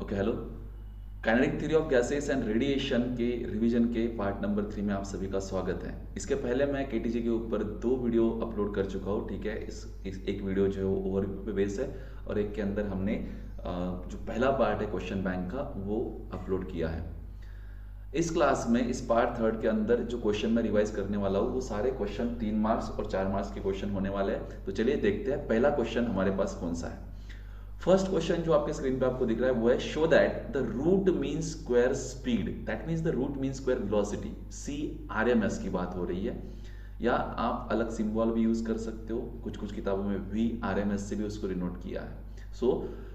Okay hello, kinetic theory of gases and radiation के revision के part number 3 में आप सभी का स्वागत है। इसके पहले मैं केटीजी के ऊपर 2 वीडियो अपलोड कर चुका हूँ, ठीक है। इस एक वीडियो जो है वो ओवरव्यू पे बेस है और एक के अंदर हमने जो पहला पार्ट है क्वेश्चन बैंक का वो अपलोड किया है। इस क्लास में इस पार्ट थर्ड के अंदर जो क्वेश्चन मैं रिवाइज करने वाला हूँ वो सारे क्वेश्चन 3 मार्क्स और 4 मार्क्स के क्वेश्चन होने वाले हैं। तो चलिए देखते हैं पहला क्वेश्चन हमारे पास कौन सा है। फर्स्ट क्वेश्चन जो आपके स्क्रीन पे आपको दिख रहा है वो है show that the root mean square speed, that means the root mean square velocity, CRMS की बात हो रही है, या आप अलग सिंबल भी यूज कर सकते हो, कुछ कुछ किताबों में VRMS से भी उसको डिनोट किया है। So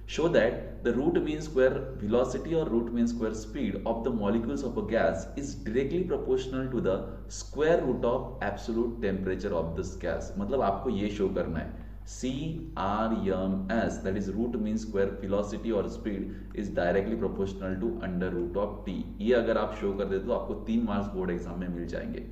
show that the root mean square velocity और root mean square speed of the molecules of a gas is directly proportional to the square root of absolute temperature of this gas. मतलब आपको ये show करना है CRMS, that is root mean square velocity और speed is directly proportional to under root of t। ये अगर आप show कर देते तो आपको 3 मार्क्स बोर्ड एग्जाम में मिल जाएंगे।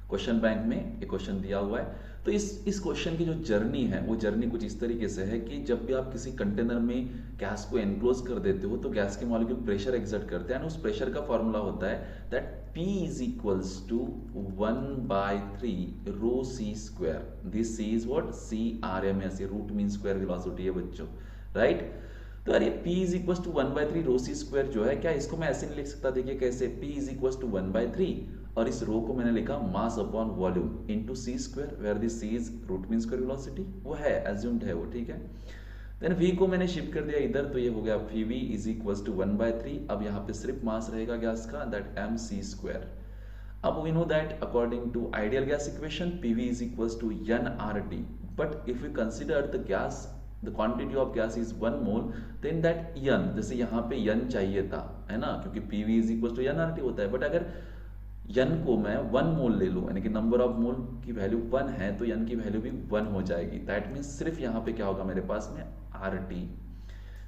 क्वेश्चन बैंक में एक क्वेश्चन दिया हुआ है। तो इस क्वेश्चन की जो जर्नी है वो जर्नी कुछ इस तरीके से है कि जब भी आप किसी कंटेनर में गैस को एनक्लोज कर देते हो तो गैस के मॉलिक्यूल प्रेशर एक्सर्ट करते हैं और उस प्रेशर का फॉर्मूला होता है that P is equals to 1/3 rho c square। This C is what? CRMS, ये रूट मीन स्क्वायर वेलोसिटी है बच्चों, राइट। तो यार ये P is equals to 1/3 rho c square जो है, क्या इसको मैं ऐसे नहीं लिख सकता? देखिए कैसे, P is equals to 1/3 और इस रो को मैंने लिखा mass upon volume into c square, where this c is root mean square velocity, वो है एज्यूम्ड है वो, ठीक है। देन v को मैंने शिफ्ट कर दिया इधर, तो ये हो गया Pv इज इक्वल्स टू 1/3। अब यहाँ पे सिर्फ मास रहेगा गैस का, दैट mc स्क्वायर। अब we know that according to ideal gas equation Pv is equals to nRT, but if you consider the gas the quantity of gas is 1 mole, then that n, जैसे यहाँ पे n चाहिए था, है ना, क्योंकि Pv is equals to nRT होता है, बट अगर n को मैं 1 मोल ले लूं, यानी कि नंबर ऑफ मोल की वैल्यू 1 है तो n की वैल्यू भी 1 हो जाएगी। दैट मीन्स सिर्फ यहाँ पे क्या होगा मेरे पास में RT।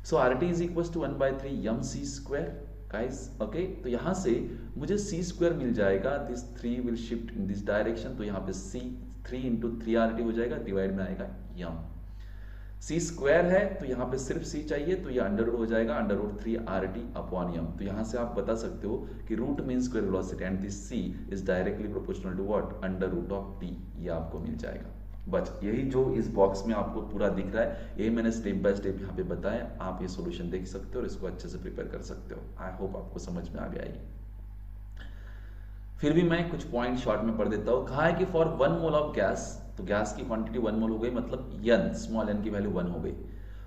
So RT is equal to 1/3 mc square guys, okay. तो यहाँ से मुझे c स्क्वायर मिल जाएगा, this 3 will shift in this direction, तो यहाँ पे c 3 इंटू 3RT हो जाएगा, डिवाइड में आएगा m। c स्क्वायर है तो यहाँ पे सिर्फ c चाहिए, तो ये अंडर रूट हो जाएगा, under root 3RT upon m। तो यहाँ से आप बता सकते हो कि root mean square velocity and this c is directly proportional to what? Under root of t। ये आपको मिल जाएगा। बस यही जो इस बॉक्स में आपको पूरा दिख रहा है, यही मैंने स्टेप बाय स्टेप यहाँ पे बताया। आप ये सॉल्यूशन देख सकते हो और इसको अच्छे से प्रिपेयर कर सकते हो। आई होप आपको समझ में आ गया ये। फिर भी मैं कुछ पॉइंट शॉर्ट में पढ़ देता हूँ। कहा है कि फॉर 1 मोल ऑफ गैस, तो गैस की क्वांटिटी 1 मोल हो गई, मतलब n, स्मॉल n की वैल्यू 1 हो गई।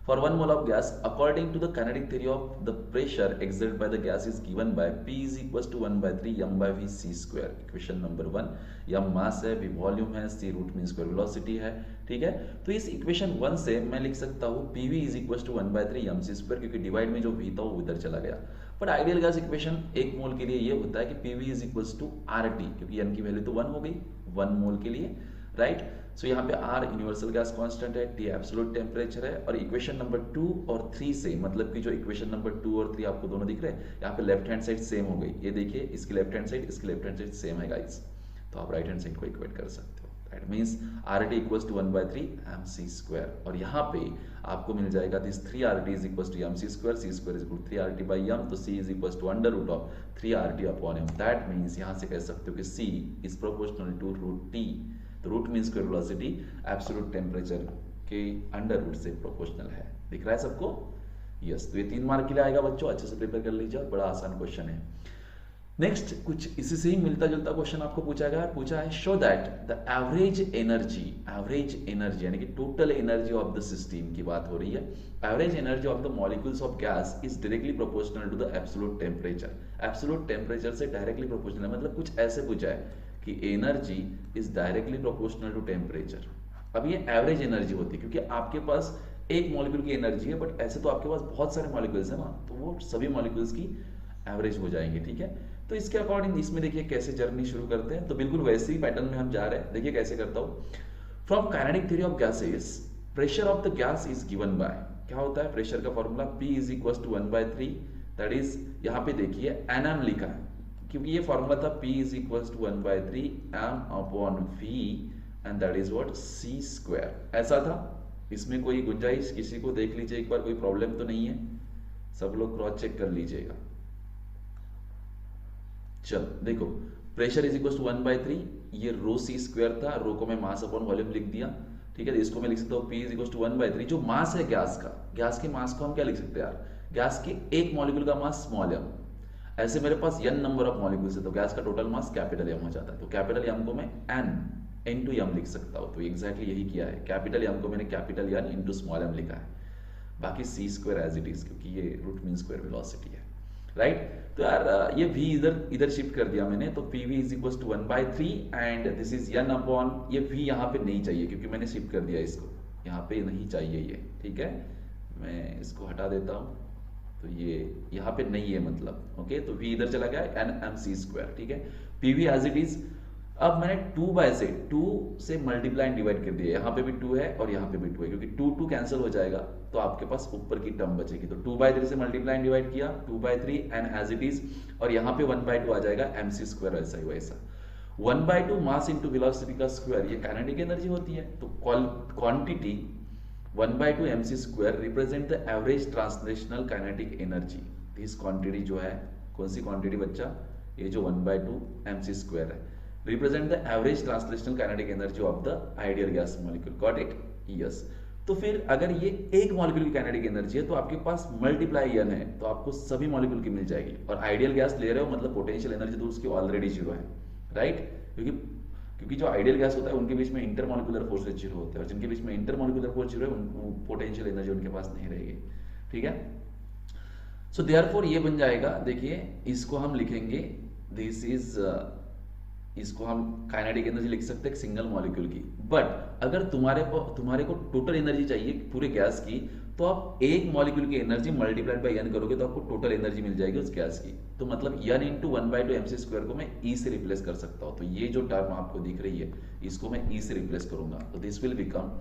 For 1 mole of gas according to the kinetic theory of the pressure exerted by the gas is given by P is equals to 1/3 m/v c square. Equation number 1, m mass है, v volume है, c root mean square velocity है, ठीक है। तो इस equation 1 से मैं लिख सकता हूँ Pv is equals to 1/3 mc square, क्योंकि डिवाइड में जो v था वो उधर चला गया। But ideal gas equation 1 mole के लिए ये होता है कि Pv is equals to RT, क्योंकि n की वैल्यू तो 1 हो गई 1 मोल के लिए, राइट। सो यहाँ पे R यूनिवर्सल गैस कांस्टेंट है, T एब्सोल्यूट टेम्परेचर है, और इक्वेशन नंबर 2 और 3 से, मतलब कि जो इक्वेशन नंबर 2 और 3 आपको दोनों दिख रहे हैं, यहाँ पे लेफ्ट हैंड साइड सेम हो गई। ये देखिए, इसकी लेफ्ट हैंड साइड, इसकी लेफ्ट हैंड साइड सेम है गाइस, तो आप राइट हैंड साइड को इक्वेट कर सकते हो। That means RT equals to 1/3 mc square, और यहाँ पे आपको मिल जाएगा this 3RT is equals to mc square, c square is equal to 3RT by m, तो c is equals to under root of 3RT upon m। That means यहाँ से कह सकते हो कि c is proportional to root t। तो root mean square velocity absolute temperature के under root से प्रोपोर्शनल है। दिख रहा है सबको? यस। तो ये 3 मार्क के लिए आएगा बच्चों, अच्छे से प्रिपेयर कर लीजिए, बड़ा आसान क्वेश्चन है। नेक्स्ट कुछ इसी से ही मिलता जुलता क्वेश्चन आपको पूछा है show that the average energy यानी कि total energy of the system की बात हो रही है। Average energy of the molecules of gas is directly proportional to the absolute temperature. Absolute temperature से डायरेक्टली प्रोपोर्शनल है, मतलब कुछ ऐसे पूछा है कि energy is directly proportional to temperature. अब ये एवरेज एनर्जी होती है क्योंकि आपके पास एक मॉलिक्यूल की एनर्जी है, बट ऐसे तो आपके पास बहुत सारे मॉलिक्यूल्स है ना, तो वो सभी मॉलिक्यूल्स की एवरेज हो जाएंगे, ठीक है। तो इसके अकॉर्डिंग इसमें देखिए कैसे जर्नी शुरू करते हैं, तो बिल्कुल वैसे ही पैटर्न में हम जा रहे हैं। देखिए कैसे करता हूँ। From kinetic theory of gases pressure of the gas is given by, क्या होता है प्रेशर का formula? P is equal to 1/3, that is यहाँ पे देखिए nm लिखा है, क्योंकि ये फॉर्मूला था P is equal to 1/3 m upon v and that is what? c square. ऐसा था, इसमें कोई गुंजाइश किसी को देख लीजिए एक बार, कोई प्रॉब्लम तो नहीं है? सब लोग क्रॉस चेक कर लीजिएगा। चल देखो, प्रेशर इज इक्वल टू 1/3, ये रो सी स्क्वायर था, रो को मैं मास अपॉन वॉल्यूम लिख दिया, ठीक है। तो इसको मैं लिख सकता हूँ P इज इक्वल टू 1/3, जो मास है गैस का, गैस के मास को हम क्या लिख सकते हैं यार, गैस के एक मॉलिक्यूल का मास स्मॉल m, ऐसे मेरे पास n नंबर ऑफ मॉलिक्यूल्स है तो गैस का टोटल मास कैपिटल M हो जाता है, तो कैपिटल M को मैं n इंटू m लिख सकता हूँ। तो एग्जैक्टली यही किया है, कैपिटल M को मैंने capital N into small m लिखा है, बाकी c square as it is, क्योंकि ये रूट मीन स्क्वायर वेलोसिटी है, राइट। तो यार ये v इधर शिफ्ट कर दिया मैंने, तो pv is equal to 1/3 and this is n upon, ये v यहाँ पे नहीं चाहिए क्योंकि मैंने शिफ्ट कर दिया इसको, यहाँ पे नहीं चाहिए ये, ठीक है। मैं इसको हटा देता हूँ, तो ये यहाँ पे नहीं है मतलब, ओके। तो v इधर चला गया nmc स्क्वायर, ठीक है। pv एज इट इज, अब मैंने 2 से मल्टीप्लाई एंड डिवाइड कर दिया, यहाँ पे भी 2 है और यहाँ पे भी 2 है, क्योंकि 2 कैंसिल हो जाएगा तो आपके पास ऊपर की टर्म बचेगी। तो 2/3 से मल्टीप्लाई एंड डिवाइड किया, 2/3 एंड एज इट इज, और यहाँ पे 1/2 आ जाएगा mc स्क्वायर, वैसा ही वैसा। 1/2 मास इंटू वेलोसिटी का स्क्वायर, ये काइनेटिक एनर्जी होती है। तो quantity 1/2 mc square represent the average translational kinetic energy. This quantity जो है, कौन सी क्वांटिटी बच्चा, ये जो 1/2 mc स्क्वायर है, represent the average translational kinetic energy of the ideal gas molecule. Got it? Yes. तो फिर अगर ये एक मॉलिक्यूल की काइनेटिक एनर्जी है तो आपके पास मल्टीप्लाई n है, तो आपको सभी मॉलिक्यूल की मिल जाएगी। और आइडियल गैस ले रहे हो मतलब पोटेंशियल एनर्जी तो उसकी ऑलरेडी 0 है, राइट। क्योंकि जो आइडियल गैस होता है उनके बीच में इंटरमॉलिक्यूलर फोर्सेस 0 होते हैं, और जिनके बीच में इंटरमॉलिक्यूलर फोर्स 0 है, पोटेंशियल एनर्जी उनके पास नहीं रहेगी, ठीक है। सो देयरफॉर ये बन जाएगा, देखिए इसको हम लिखेंगे, दिस इज, इसको हम काइनेटिक एनर्जी लिख सकते हैं सिंगल मॉलिक्यूल की। बट अगर तुम्हारे को टोटल एनर्जी चाहिए पूरे गैस की, तो आप एक मॉलिक्यूल की एनर्जी मल्टीप्लाइड बाय n करोगे तो आपको टोटल एनर्जी मिल जाएगी उस गैस की। तो मतलब n इंटू 1/2 mc स्क्वायर को मैं e से रिप्लेस कर सकता हूँ। तो ये जो टर्म आपको दिख रही है इसको मैं e से रिप्लेस करूंगा, तो this will become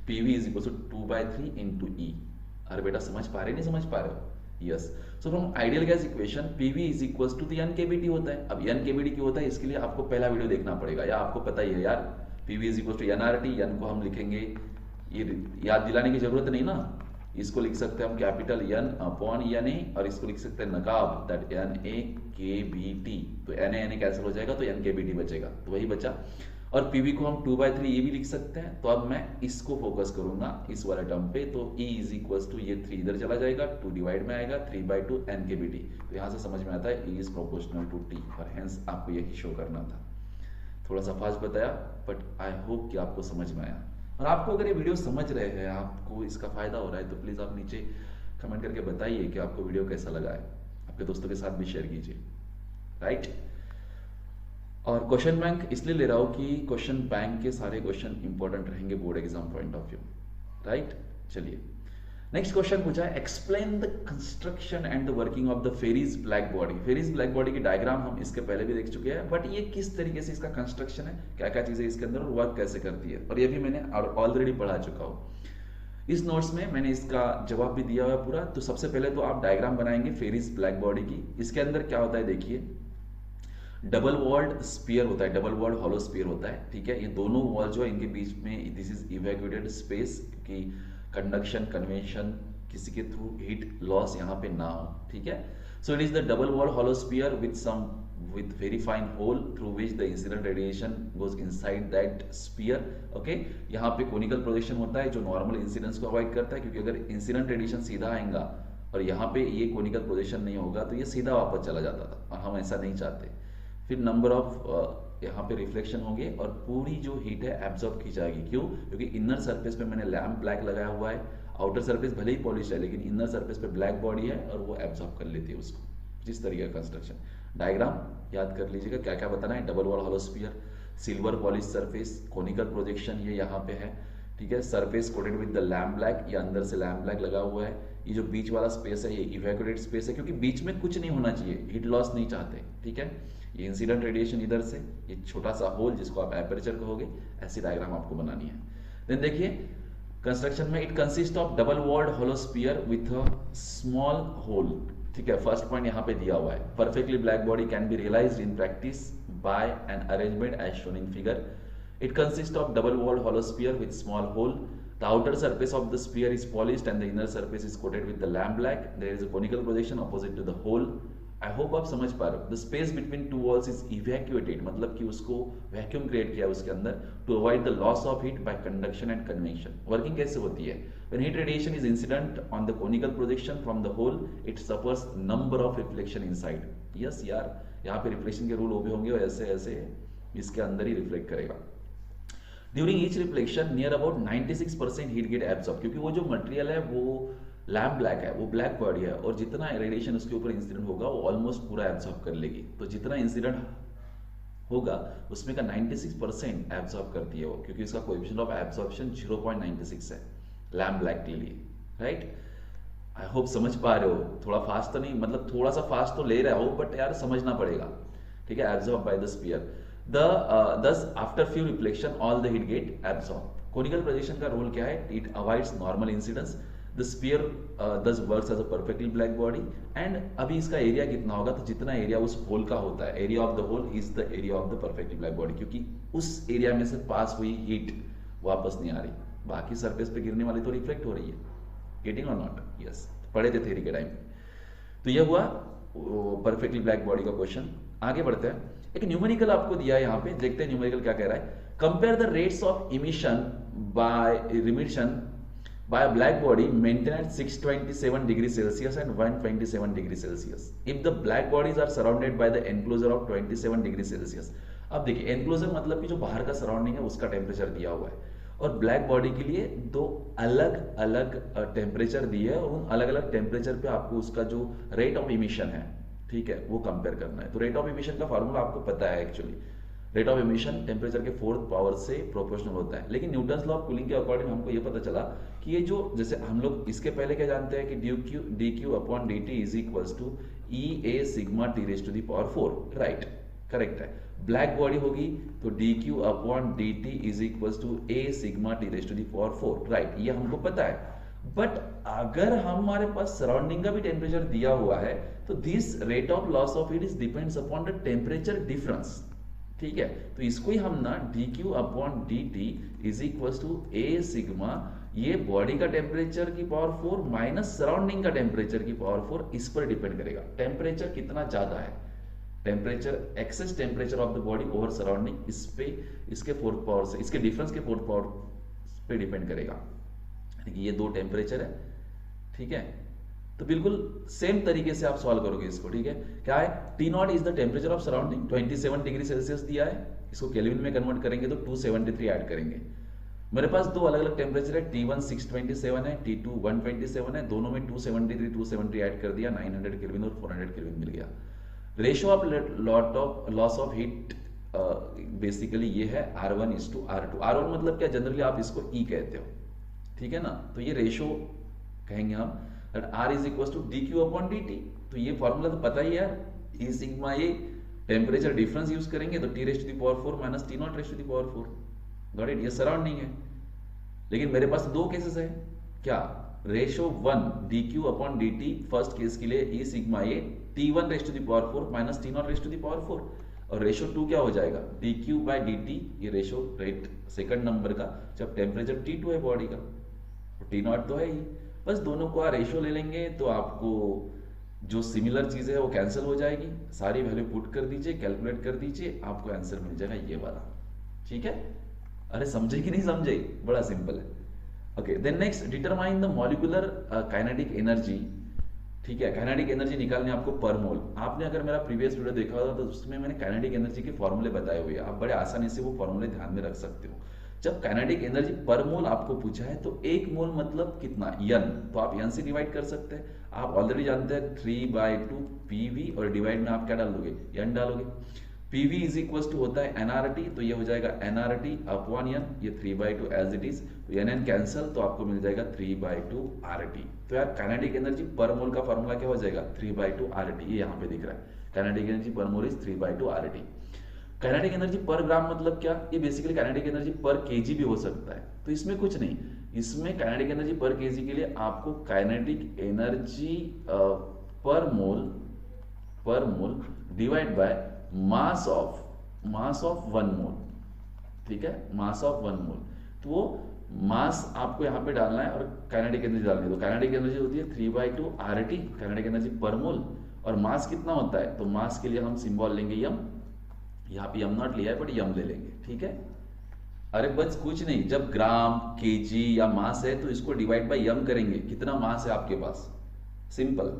pv is equal to 2/3 into e। अरे बेटा समझ पा रहे नहीं समझ पा रहे हो? Yes. So from ideal gas equation pv is equal to n kBT होता है। अब n kBT क्यों होता है, इसके लिए आपको पहला वीडियो देखना पड़ेगा, या आपको पता ही है यार, pv is equal to nRT, n को हम लिखेंगे, ये याद दिलाने की जरूरत नहीं ना, इसको लिख सकते हैं हम कैपिटल N अपॉन Na, और इसको लिख सकते हैं नकाब, दैट Na kBT। तो Na कैंसिल हो जाएगा तो n kBT बचेगा, तो वही बचा। और pv को हम 2/3 ये भी लिख सकते हैं। तो अब मैं इसको फोकस करूंगा इस वाले टर्म पे, तो E इज इक्वल टू, ये 3 इधर चला जाएगा, 2 डिवाइड में आएगा, 3/2 n kBT। तो यहाँ से समझ में आता है E is proportional to T, और हेंस आपको यही शो करना था। थोड़ा सा फास्ट बताया, बट आई होप कि आपको समझ में आया। और आपको अगर ये वीडियो समझ रहे हैं, आपको इसका फायदा हो रहा है, तो प्लीज आप नीचे कमेंट करके बताइए कि आपको वीडियो कैसा लगा है, आपके दोस्तों के साथ भी शेयर कीजिए, राइट। और क्वेश्चन बैंक इसलिए ले रहा हूं कि क्वेश्चन बैंक के सारे क्वेश्चन इंपॉर्टेंट रहेंगे board exam point of view, right. चलिए नेक्स्ट क्वेश्चन पूछा है, explain the construction and the working of the Ferry's black body. Ferry's black body की डायग्राम हम इसके पहले भी देख चुके हैं, बट ये किस तरीके से इसका कंस्ट्रक्शन है, क्या क्या चीजें इसके अंदर और वर्क कैसे करती है, और ये भी मैंने ऑलरेडी पढ़ा चुका हूँ। इस नोट्स में मैंने इसका जवाब भी दिया हुआ है पूरा। तो सबसे पहले तो आप डायग्राम बनाएंगे फेरिस ब्लैक बॉडी की। इसके अंदर क्या होता है, देखिए डबल वॉल्ड स्पीयर होता है, डबल वॉल्ड हॉलो स्पीयर होता है, ठीक है। ये दोनों वॉल जो है इनके बीच में दिस इज इवैक्यूएटेड स्पेस, क्योंकि कंडक्शन कन्वेंशन किसी के थ्रू हीट लॉस यहाँ पे ना हो, ठीक है। So it is the double walled hollow sphere with very fine hole through which the incident radiation goes inside that sphere, okay। यहाँ पे कोनिकल प्रोजेक्शन होता है जो नॉर्मल इंसिडेंस को अवॉइड करता है, क्योंकि अगर इंसिडेंट रेडिएशन सीधा आएगा और यहाँ पे ये कोनिकल प्रोजेक्शन नहीं होगा तो ये सीधा वापस चला जाता था, और हम ऐसा नहीं चाहते। फिर नंबर ऑफ यहाँ पे रिफ्लेक्शन होंगे और पूरी जो हीट है एब्जॉर्ब की जाएगी। क्यों? क्योंकि इनर सरफेस पे मैंने लैम्प ब्लैक लगाया हुआ है, आउटर सरफेस भले ही पॉलिश है लेकिन इनर सरफेस पे ब्लैक बॉडी है और वो एब्जॉर्ब कर लेती है उसको। जिस तरीके का कंस्ट्रक्शन, डायग्राम याद कर लीजिएगा क्या क्या बताना है। Double wall hollow sphere, silver polish surface, conical projection ये यहाँ पे है, ठीक है। Surface coated with the lamp black, ये अंदर से लैम्प ब्लैक लगा हुआ है। ये जो बीच वाला स्पेस है ये इवैक्यूएटेड स्पेस है, क्योंकि बीच में कुछ नहीं होना चाहिए, हीट लॉस नहीं चाहते, ठीक है। ये इंसिडेंट रेडिएशन इधर से, ये छोटा सा होल जिसको आप एपर्चर कहोगे, ऐसी डायग्राम आपको बनानी है। देन देखिए कंस्ट्रक्शन में it consist of double walled hollow sphere with a small hole, ठीक है। फर्स्ट पॉइंट यहाँ पे दिया हुआ है, perfectly black body can be realised in practice by an arrangement as shown in figure. It consist of double walled hollow sphere with small hole The outer surface of the sphere is polished and the inner surface is coated with the lamp black. There is a conical projection opposite to the hole. I hope आप समझ पा रहे हो. The space between two walls is evacuated, मतलब कि उसको vacuum create किया उसके अंदर to avoid the loss of heat by conduction and convection. Working कैसे होती है? When heat radiation is incident on the conical projection from the hole it suffers number of reflection inside. Yes यार, यहाँ पे reflection के rule भी होंगे और ऐसे ऐसे इसके अंदर ही रिफ्लेक्ट करेगा. During each reflection near about 96% heat get absorb, क्योंकि वो जो मटेरियल है वो लैम्प ब्लैक है, वो ब्लैक बॉडी है और जितना रेडिएशन उसके ऊपर इंसिडेंट होगा वो ऑलमोस्ट पूरा एब्सॉर्ब कर लेगी. तो जितना इंसिडेंट होगा उसमें का 96% एब्सॉर्ब करती है वो, क्योंकि उसका कोएफिशिएंट ऑफ एब्सॉर्प्शन 0.96 है लैम्प ब्लैक के लिए. राइट, आई होप समझ पा रहे हो. थोड़ा फास्ट तो नहीं, मतलब थोड़ा सा फास्ट तो ले रहा हो बट यार समझना पड़ेगा. ठीक है, absorb by the sphere. thus after few reflection all the heat get absorbed. Conical projection का रोल क्या है? It avoids normal incidence. The sphere thus works as a perfectly black body. And अभी इसका एरिया कितना होगा? तो जितना area उस होल का होता है, area of the hole is the area of the perfectly black body, क्योंकि उस एरिया में से पास हुई हीट वापस नहीं आ रही, बाकी सरफेस पे गिरने वाली तो रिफ्लेक्ट हो रही है. गेटिंग और नॉट? यस, पढ़े थे थ्योरी के टाइम. तो यह हुआ परफेक्टली ब्लैक बॉडी का क्वेश्चन. आगे बढ़ते हैं. एक न्यूमेरिकल आपको दिया है यहाँ पे, देखते हैं न्यूमेरिकल क्या कह रहा है. Compare the rates of emission by a black body maintained at 627 degrees Celsius and 127 degrees Celsius if the black bodies are surrounded by the enclosure of 27 degrees Celsius. अब देखिए, एनक्लोजर मतलब कि जो बाहर का सराउंडिंग है उसका टेम्परेचर दिया हुआ है और ब्लैक बॉडी के लिए दो अलग अलग टेम्परेचर दिए है और उन अलग अलग टेम्परेचर पे आपको उसका जो रेट ऑफ इमिशन है, ठीक है, वो कंपेयर करना है. तो रेट ऑफ इमिशन का फॉर्मूला आपको पता है. Actually rate of emission temperature के 4th पावर से प्रोपोर्शनल होता है. लेकिन न्यूटन्स लॉ ऑफ कूलिंग के अकॉर्डिंग हमको ये पता चला कि ये जो, जैसे हम लोग इसके पहले क्या जानते हैं कि dq upon dt is equals to EA sigma T raise to the power 4. Right, correct है. ब्लैक बॉडी होगी तो dq upon dt is equals to A sigma T raise to the power 4. Right, ये हमको पता है. But अगर हमारे पास surrounding का भी टेम्परेचर दिया हुआ है तो this rate of loss of heat is depends upon the temperature difference. ठीक है, तो इसको ही हम ना dq upon dt is equals to A sigma, ये बॉडी का टेम्परेचर की पावर 4 माइनस सराउंडिंग का टेम्परेचर की पावर 4, इस पर डिपेंड करेगा. टेम्परेचर कितना ज्यादा है, temperature excess temperature of the body over surrounding, इस पे इसके 4th पावर से, इसके डिफरेंस के 4th पावर पे डिपेंड करेगा. ये दो टेम्परेचर है. ठीक है, तो बिल्कुल सेम तरीके से आप सॉल्व करोगे इसको. ठीक है, क्या है? T0 is the temperature of surrounding, 27 degree Celsius दिया है. इसको केल्विन में कन्वर्ट करेंगे तो 273 ऐड करेंगे. मेरे पास दो अलग अलग टेम्परेचर है. T1 627 है, T2 127 है. दोनों में 270 ऐड कर दिया, 900 केल्विन और 400 केल्विन मिल गया. Ratio of loss of heat basically ये है R1:R2. R1 मतलब क्या? जनरली आप इसको E कहते हो. ठीक है ना, तो ये रेशियो कहेंगे हम that R is equals to dq upon dt. तो ये फॉर्मूला तो पता ही है यार, E सिग्मा ये टेम्परेचर डिफरेंस यूज करेंगे तो T raise to the power 4 minus T0 raise to the power 4. Got it? ये सराउंडिंग है. लेकिन मेरे पास दो केसेस है. क्या? Ratio 1 dq upon dt first case के लिए E सिग्मा ये T1 raise to the power 4 minus T0 raise to the power 4, और रेशियो 2 क्या हो जाएगा? dq बाय dt, ये रेशियो रेट सेकंड नंबर का जब टेम्परेचर T2 है बॉडी का, T0 तो है ही. बस दोनों को रेशियो ले लेंगे तो आपको जो सिमिलर चीजें है वो कैंसिल हो जाएगी. सारी वैल्यू पुट कर दीजिए, कैलकुलेट कर दीजिए, आपको आंसर मिल जाएगा ये वाला. ठीक है, अरे समझे कि नहीं समझे? बड़ा सिंपल है. Okay, then next, determine the molecular kinetic energy. ठीक है, काइनेटिक एनर्जी निकालने आपको पर मोल. आपने अगर मेरा प्रीवियस वीडियो देखा होगा तो उसमें मैंने काइनेटिक एनर्जी के फॉर्मूले बताए हुए हैं. आप बड़े आसानी से वो फॉर्मूले ध्यान में रख सकते हो. जब काइनेटिक एनर्जी पर मोल आपको पूछा है तो एक मोल मतलब कितना? n. तो आप n से डिवाइड कर सकते हैं. आप ऑलरेडी जानते हैं 3/2 PV और डिवाइड में आप क्या डालोगे? n डालोगे. PV इज इक्वल टू होता है nRT, तो ये हो जाएगा nRT अपॉन n, ये 3/2 एज इट इज, तो n कैंसिल, तो आपको मिल जाएगा 3/2 RT. तो यार काइनेटिक एनर्जी पर मोल का फॉर्मूला क्या हो जाएगा? 3/2 RT. ये यहाँ पे दिख रहा है. काइनेटिक एनर्जी पर mole is 3/2 RT. Kinetic energy पर ग्राम मतलब क्या? ये बेसिकली काइनेटिक एनर्जी पर केजी भी हो सकता है. तो इसमें कुछ नहीं, इसमें काइनेटिक एनर्जी पर केजी के लिए आपको काइनेटिक एनर्जी पर मोल डिवाइड बाय मास ऑफ 1 मोल. ठीक है, मास ऑफ 1 मोल. तो वो मास आपको यहाँ पे डालना है और काइनेटिक एनर्जी डालनी है। तो काइनेटिक एनर्जी होती है 3/2 RT काइनेटिक एनर्जी पर मोल, और मास कितना होता है, तो मास के लिए हम सिंबल लेंगे यम, यहाँ पे यम नॉट लिया है बट यम ले लेंगे, ठीक है। अरे बस कुछ नहीं, जब ग्राम, केजी या मास है तो इसको डिवाइड बाय यम करेंगे, कितना मास है आपके पास, सिंपल,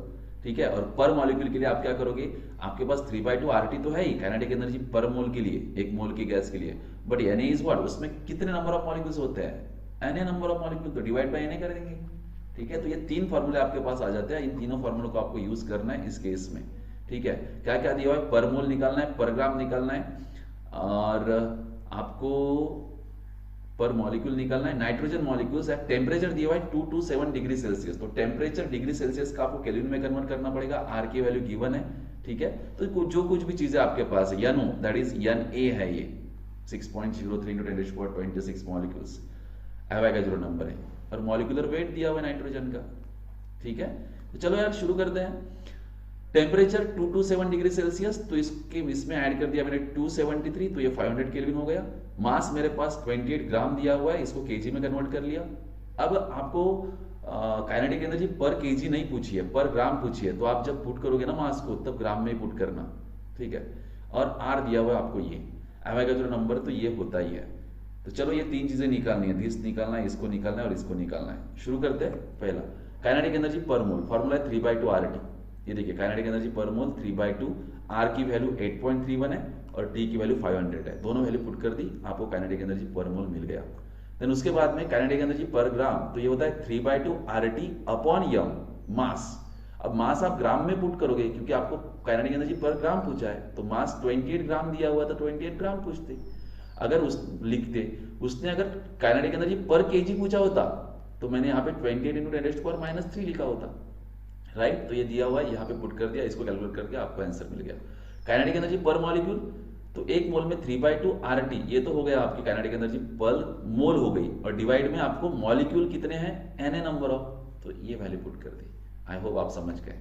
ठीक है। और पर मॉलिक्यूल के लिए आप क्या करोगे, आपके पास 3/2 RT तो है ही काइनेटिक एनर्जी पर मोल के लिए, एक मोल की गैस के लिए, बट Na इज व्हाट, उसमें कितने नंबर ऑफ मॉलिक्यूल्स होते हैं, Na नंबर ऑफ मॉलिक्यूल, तो डिवाइड बाय Na कर देंगे, ठीक है। तो ये 3 फॉर्मूले आपके पास आ जाते हैं, इन तीनों फॉर्मूलों को आपको यूज करना है इस केस में, ठीक है। क्या क्या दिया हुआ है, पर मोल निकालना है, पर ग्राम निकालना है, और आपको पर मॉलिक्यूल निकालना है। नाइट्रोजन मॉलिक्यूल्स है, टेम्परेचर दिया हुआ है 227 डिग्री सेल्सियस, तो टेम्परेचर डिग्री सेल्सियस का आपको केल्विन में कन्वर्ट करना पड़ेगा, आर की वैल्यू गिवन है, ठीक है। तो जो कुछ भी चीजें आपके पास है, NO दैट इज Na है, ये 6.03 × 10⁻26 मॉलिक्यूल्स एवोगाड्रो नंबर है, और मॉलिक्यूलर वेट दिया हुआ है नाइट्रोजन का, ठीक है। तो चलो यार शुरू करते हैं। टेम्परेचर 227 डिग्री सेल्सियस, तो इसमें ऐड कर दिया मैंने 273, तो ये 500 केल्विन हो गया। मास मेरे पास 28 ग्राम दिया हुआ है, इसको केजी में कन्वर्ट कर लिया। अब आपको काइनेटिक एनर्जी पर केजी नहीं पूछी है, पर ग्राम पूछी है, तो आप जब पुट करोगे ना मास को, तब ग्राम में पुट करना, ठीक है। और आर दिया हुआ है आपको, ये एवोगाड्रो नंबर तो ये होता ही है। तो चलो ये 3 चीजें निकालनी है, दिस निकालना है, इसको निकालना है और इसको निकालना है। शुरू करते हैं। पहला काइनेटिक एनर्जी पर मोल, फॉर्मूला है 3/2 RT। ये देखिए काइनेटिक एनर्जी पर मोल 3/2, आर की वैल्यू 8.31 है और टी की वैल्यू 500 है, दोनों वैल्यू पुट कर दी, आपको काइनेटिक एनर्जी पर मोल मिल गया। देन उसके बाद में काइनेटिक एनर्जी पर ग्राम, तो ये होता है 3/2 RT अपॉन यम मास। अब मास आप ग्राम में पुट करोगे, क्योंकि आपको काइनेटिक एनर्जी पर ग्राम पूछा है, तो मास 28 ग्राम दिया हुआ था, 28 ग्राम पूछते। अगर लिखते उसने अगर काइनेटिक एनर्जी पर केजी पूछा होता, तो मैंने यहाँ पे 28 × 10⁻³ लिखा होता, राइट। तो ये दिया हुआ है, यहाँ पे पुट कर दिया, इसको कैलकुलेट करके आपको आंसर मिल गया। काइनेटिक एनर्जी पर मॉलिक्यूल, तो एक मोल में 3/2 RT, ये तो हो गया आपकी काइनेटिक एनर्जी पर मोल हो गई, और डिवाइड में आपको मॉलिक्यूल कितने हैं, Na नंबर ऑफ, तो ये वैल्यू पुट कर दी। आई होप आप समझ गए।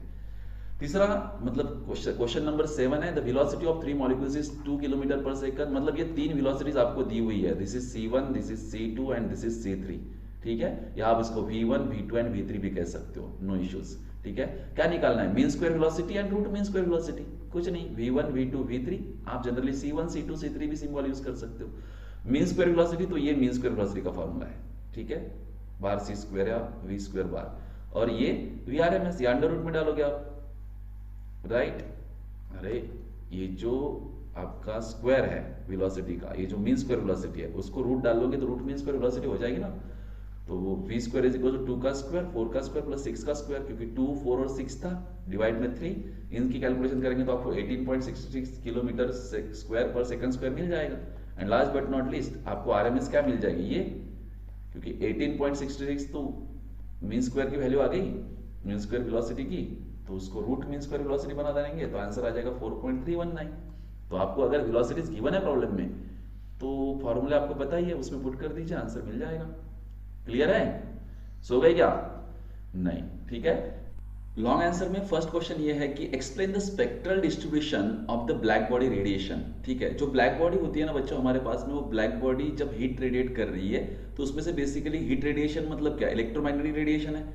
तीसरा मतलब क्वेश्चन नंबर 7 है, the velocity of 3 molecules is 2 km/s, मतलब ये 3 वेलोसिटीज आपको दी हुई है, this is C1, this is C2 and this is C3, ठीक है। या आप इसको V1, V2 एंड V3 भी कह सकते हो, नो इश्यूज, ठीक है। क्या निकालना है, mean square velocity and root mean square velocity, कुछ नहीं, V1, V2, V3, आप जनरली C1, C2, C3 भी सिंबल यूज कर सकते हो। मीन स्क्वायर वेलोसिटी, तो ये मीन स्क्वायर वेलोसिटी का फॉर्मूला है, ठीक है, बार C स्क्वायर या V स्क्वायर बार, और ये VRMS या अंडर रूट में डालोगे आप, राइट। अरे ये जो आपका स्क्वायर है वेलोसिटी का, ये जो मीन स्क्वायर वेलोसिटी है, उसको रूट डालोगे तो रूट मीन स्क्वायर वेलोसिटी हो जाएगी ना। तो वो V square is equal to 2 का स्क्वायर, 4 का स्क्वायर प्लस 6 का स्क्वायर, क्योंकि 2, 4 और 6 था, डिवाइड में 3, इनकी कैलकुलेशन करेंगे तो आपको 18.66 किलोमीटर स्क्वायर पर सेकंड स्क्वायर मिल जाएगा। And last but not least आपको RMS क्या मिल जाएगी, ये, क्योंकि 18.66 तो मीन स्क्वायर की वैल्यू आ गई, मीन स्क्वायर वेलोसिटी की, तो उसको रूट मीन स्क्वायर वेलोसिटी बना देंगे, तो आंसर आ जाएगा 4.319। तो आपको अगर वेलोसिटीज गिवन है प्रॉब्लम में, तो फॉर्मूला आपको पता ही है, उसमें पुट कर दीजिए, आंसर मिल जाएगा। क्लियर है, सो गए क्या, नहीं, ठीक है। लॉन्ग आंसर में फर्स्ट क्वेश्चन ये है कि explain the spectral distribution of the black body radiation, ठीक है। जो ब्लैक बॉडी होती है ना बच्चों हमारे पास में, वो ब्लैक बॉडी जब हीट रेडिएट कर रही है, तो उसमें से बेसिकली हीट रेडिएशन मतलब क्या, इलेक्ट्रोमैग्नेटिक रेडिएशन है।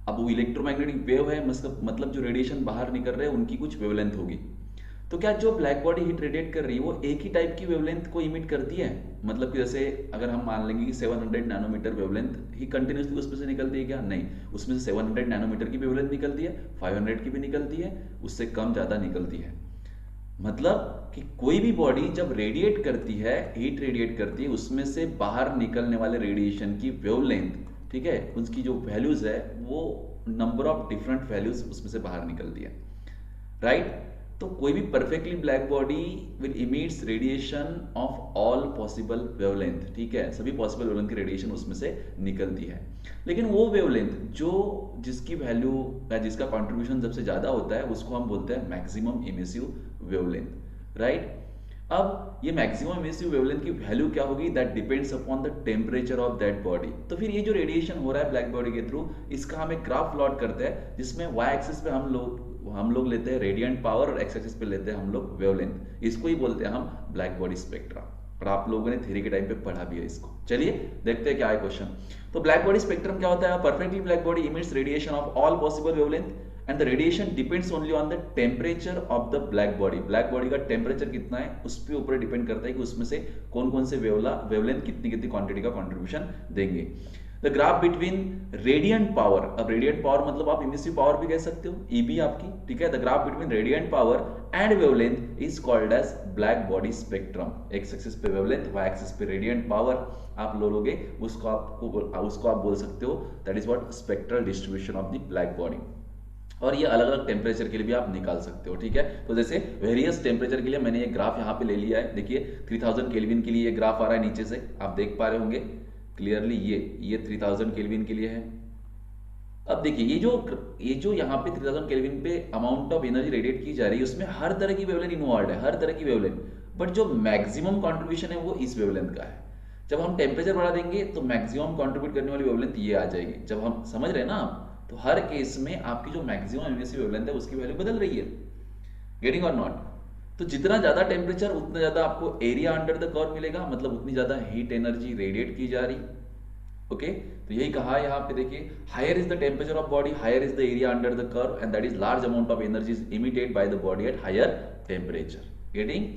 अब वो इलेक्ट्रोमैग्नेटिक वेव है, मतलब जो रेडिएशन बाहर निकल रहे हैं उनकी कुछ वेवलेंथ होगी। तो क्या जो ब्लैक बॉडी हीट रेडिएट कर रही है, वो एक ही टाइप की वेवलेंथ को इमिट करती है, मतलब कि जैसे अगर हम मान लेंगे कि 700 नैनोमीटर वेवलेंथ ही कंटिन्यूसली उसमें से निकलती है, क्या, नहीं, उसमें से 700 नैनोमीटर की वेवलेंथ निकलती है, 500 की भी निकलती है, उससे कम ज्यादा निकलती है। मतलब कि कोई भी बॉडी जब रेडिएट करती है, हीट रेडिएट करती है, उसमें से बाहर निकलने वाले रेडिएशन की वेवलेंथ, ठीक है, उसकी जो वैल्यूज है वो नंबर ऑफ डिफरेंट वैल्यूज उसमें से बाहर निकलती है, राइट। तो कोई भी perfectly black body will emits radiation of all possible wavelength, ठीक है, सभी पॉसिबल वेवलेंथ की रेडिएशन उसमें से निकलती है। लेकिन वो वेवलेंथ जिसकी वैल्यू या जिसका कंट्रीब्यूशन सबसे ज्यादा होता है, उसको हम बोलते हैं मैक्सिमम इमिसिव वेवलेंथ, राइट। अब ये मैक्सिमम इमिसिव वेवलेंथ की वैल्यू क्या होगी, that depends upon the temperature of that body. तो फिर ये जो रेडिएशन हो रहा है ब्लैक बॉडी के थ्रू, इसका हम एक ग्राफ प्लॉट करते हैं, जिसमें y एक्सिस पे हम लोग लेते हैं रेडिएंट पावर और x एक्सिस पे लेते हैं हम लोग वेवलेंथ। इसको ही बोलते हैं हम ब्लैक बॉडी स्पेक्ट्रा, और आप लोगों ने थ्योरी के टाइम पे पढ़ा भी है इसको। चलिए देखते हैं क्या है क्वेश्चन। तो ब्लैक बॉडी स्पेक्ट्रम क्या होता है? Perfectly black body emits radiation of all possible wavelength and the radiation depends only on the temperature of the black body. Black body का टेम्परेचर कितना है उस पे ऊपर डिपेंड करता है कि उसमें से कौन कौन से वेवलेंथ कितनी कितनी क्वांटिटी का कंट्रीब्यूशन देंगे। The graph between radiant power, अब रेडियंट पावर मतलब आप इमिसिव पावर भी कह सकते हो, ईबी आपकी, ठीक है। The graph between radiant power and wavelength is called as black body spectrum. X axis पे वेवलेंथ, वाई एक्सिस पे रेडियंट पावर आप लोगे, उसको आप बोल सकते हो that is what spectral distribution of the black body. और ये अलग अलग टेम्परेचर के लिए भी आप निकाल सकते हो, ठीक है। तो जैसे वेरियस टेम्परेचर के लिए मैंने ये ग्राफ यहाँ पे ले लिया है, देखिए 3000 केल्विन के लिए ये ग्राफ आ रहा है, नीचे से आप देख पा रहे होंगे क्लियरली, ये 3000 केल्विन के लिए है। अब देखिए ये जो यहाँ पे 3000 केल्विन पे अमाउंट ऑफ एनर्जी रेडिएट की जा रही है उसमें हर तरह की वेवलेंथ इन्वॉल्व है, हर तरह की वेवलेंथ, बट जो मैक्सिमम कंट्रीब्यूशन है वो इस वेवलेंथ का है। जब हम टेम्परेचर बढ़ा देंगे तो मैक्सिमम कंट्रीब्यूट करने वाली वेवलेंथ ये आ जाएगी। जब हम समझ रहे हैं ना, तो हर केस में आपकी जो मैक्सिमम एमिसिव वेवलेंथ है उसकी वैल्यू बदल रही है, गेटिंग और नॉट। तो जितना ज्यादा टेम्परेचर उतना ज्यादा आपको एरिया अंडर द कर्व मिलेगा, मतलब उतनी ज्यादा हीट एनर्जी रेडिएट की जा रही, ओके। तो यही कहा यहाँ पे देखिए, higher is the temperature of body, higher is the area under the curve and that is large amount of energy is emitted by the body at higher temperature, getting,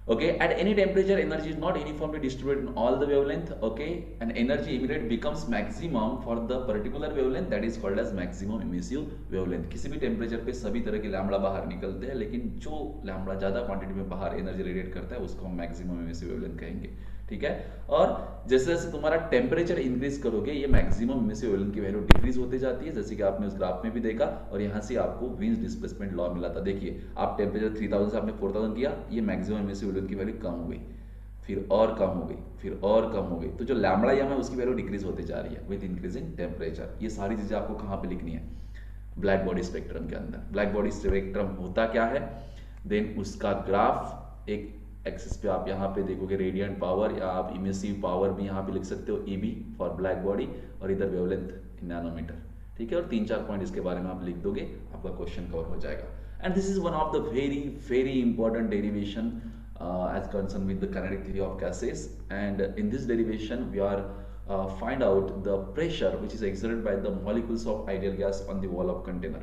okay। At any temperature energy is not uniformly distributed in all the wavelength, okay, and energy emitted becomes maximum for the particular wavelength that is called as maximum emissive wavelength। किसी भी temperature पे सभी तरह के lambda बाहर निकलते हैं, लेकिन जो लैम्बडा ज्यादा क्वांटिटी में बाहर एनर्जी रेडिएट करता है उसको हम मैक्सिमम एमिसिव वेवलेंथ कहेंगे, ठीक है। और जैसे जैसे तुम्हारा टेम्परेचर इंक्रीज करोगे ये मैक्सिमम एमिसिव वेवलेंथ की वैल्यू डिक्रीज होते जाती है, जैसे कि आपने उस ग्राफ में भी देखा। और यहाँ से आपको विंस डिस्प्लेसमेंट लॉ मिला था, देखिए आप टेम्परेचर 3000 से आपने 4000 किया, ये मैक्सिमम एमिसिव वेवलेंथ की वैल्यू कम हो गई, फिर और कम हो गई, फिर और कम हो गई। तो जो लैम्बडा एम है उसकी वैल्यू डिक्रीज होते जा रही है विद इंक्रीजिंग टेम्परेचर। ये सारी चीजें आपको कहाँ पे लिखनी है? ब्लैक बॉडी स्पेक्ट्रम के अंदर। ब्लैक बॉडी स्पेक्ट्रम होता क्या है, देन उसका ग्राफ एक एक्सिस पे आप यहाँ पे देखोगे रेडियंट पावर, या आप इमिसिव पावर भी यहाँ पे लिख सकते हो ईबी फॉर ब्लैक बॉडी, और इधर वेवलेंथ इन नैनोमीटर, ठीक है। और 3-4 पॉइंट इसके बारे में आप लिख दोगे, आपका क्वेश्चन कवर हो जाएगा। And this is one of the very very important derivation as concerned with the kinetic theory of gases, and in this derivation we are find out the pressure which is exerted by the molecules of ideal gas on the wall of container.